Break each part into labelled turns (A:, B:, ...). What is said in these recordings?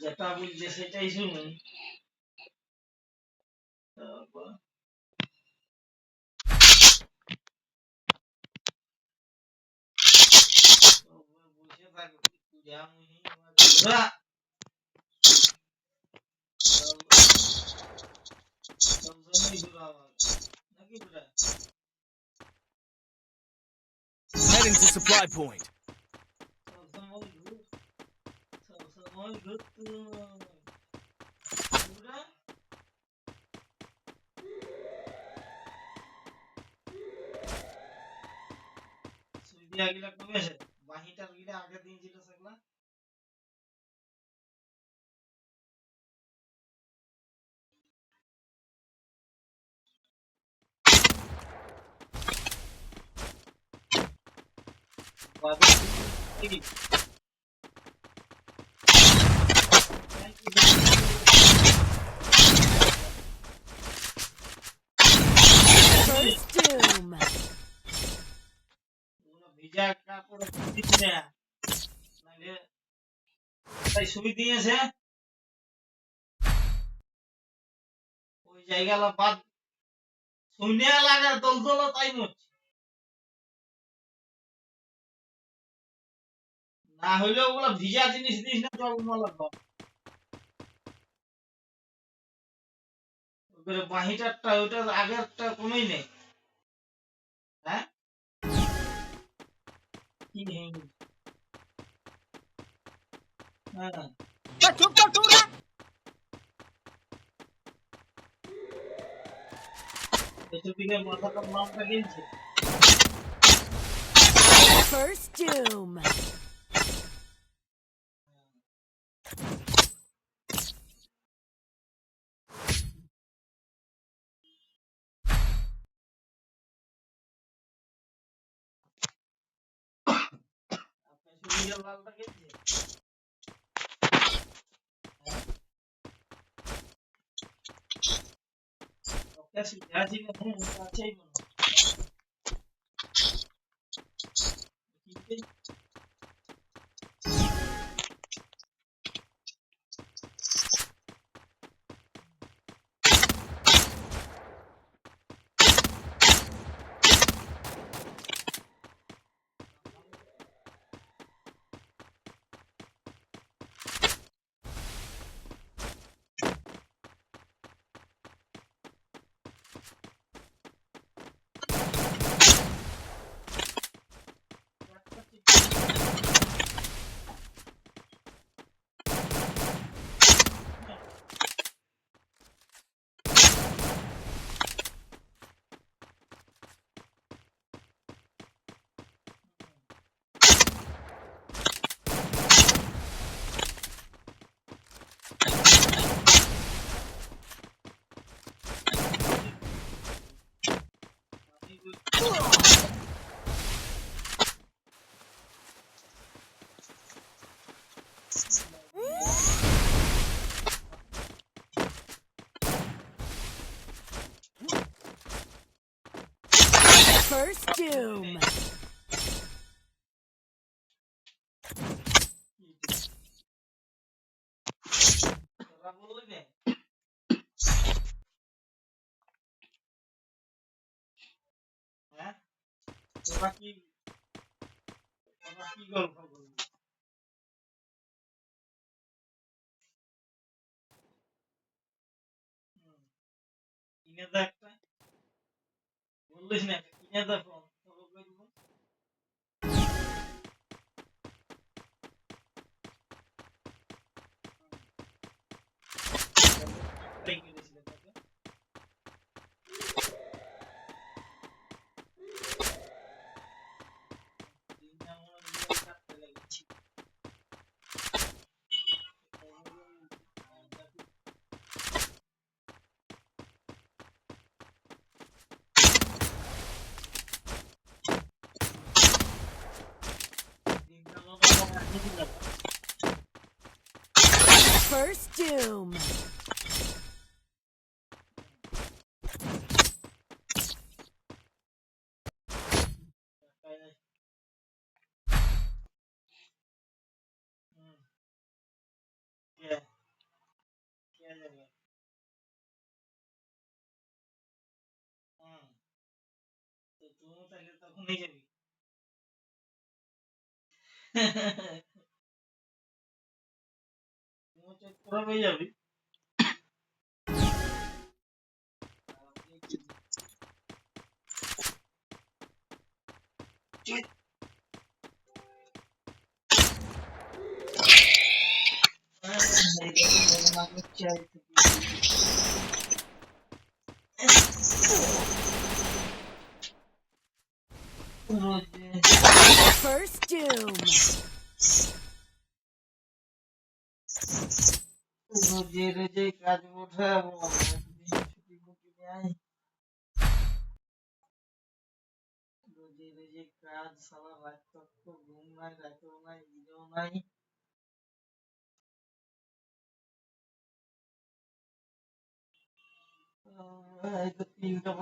A: যেটা বলছে সেটাই শুনুন। তারপর বসে থাকো জামুনি ঘোরা সবসময় ঘোরা নাকি ঘোরা
B: Heading to supply point.
A: সবসময় ঘুর সবসময় ঘুরতো ঘোরা সুইদিয়া গিলা কমেছে বাহিটার গিলা আগের দিন যেটা থাকলা
C: First doom.
A: ভিজা কাপড় দিচ্ছি না নাহলে তাই সুই দিয়েছে ওই জায়গাটা বাদ শুনে লাগা দলদল তাই মরছে না হইলে ওগুলো ভিজা জিনিস দিস না তো মালা ওগুলো বাহিটারটা ওটা আগেরটা কমেই নেই হ্যাঁ কি নেই হ্যাঁ
B: চুপ কর তোরা।
A: এদিকে মাথাটা নামটা গেছে
C: First doom.
A: এদিকে লালটা গেছে ওকে সিধাজি না আছেই মনে কিন্তু
C: First doom.
A: তোরা বলবি হ্যাঁ তোরা কি গল্প বলবি কিনে দে একটা বললিস না কিনে দে ফোন তোকে বলবো তাই কিনেছিল তোকে তিন নম্বর দিয়ে কাটতে লেগেছি তিন নম্বর
C: First doom.
A: Yeah. চাইলে তখনই যাবি। তুইও চেক করে পেয়ে যাবি।
C: First doom.
A: রোজে রোজে কাজ উঠাবো, ছুটি মুটি নেই। রোজে রোজে কাজ, সারা রাত তক ঘুম নাই, রাতেও নাই, দিনেও নাই। এই তো তিনটা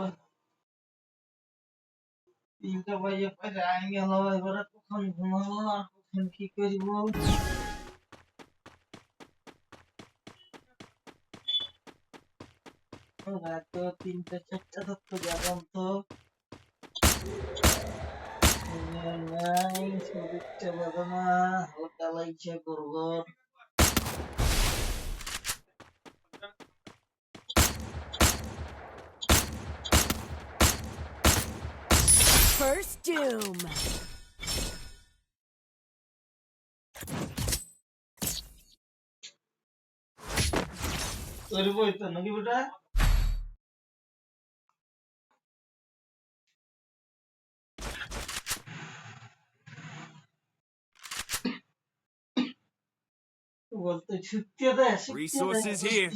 A: বাজে প্রায় গেল, এবারে কখন ঘুমাবো আর কখন কি করবো। রাত 3টা 4টা তক জাগাম তো নাই, শরীরটা ভালো না, হালকা লাগছে গড়গড়।
C: First doom.
A: করবোই তো নাকি বেটা? বলতে ছুটতে দেয়,
B: Resources here.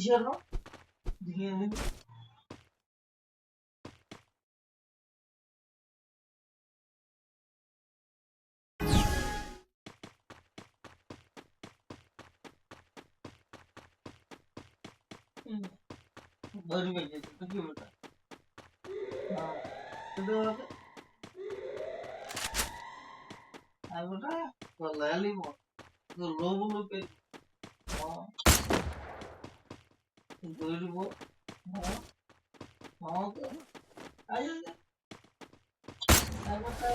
A: ধরবে যেতে তো কি বেটা? হ্যাঁ, শুধু আর বেটা বলে আলিব তো লোবলো পে। হ্যাঁ, দৌড়ব। হ্যাঁ, হ্যাঁ তো আয় যা, আর বেটা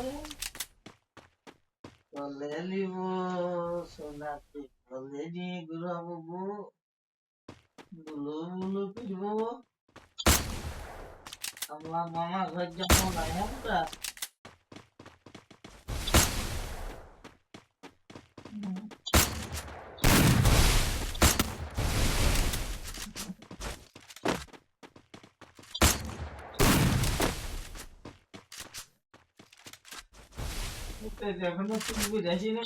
A: বলে আলিব, সোনাতে বলে নিয়ে ঘুরাবো, গুলো গুলো করবো। আমরা মামা ঘর যখন আমরা এখনো তুমি বুঝাইছি না।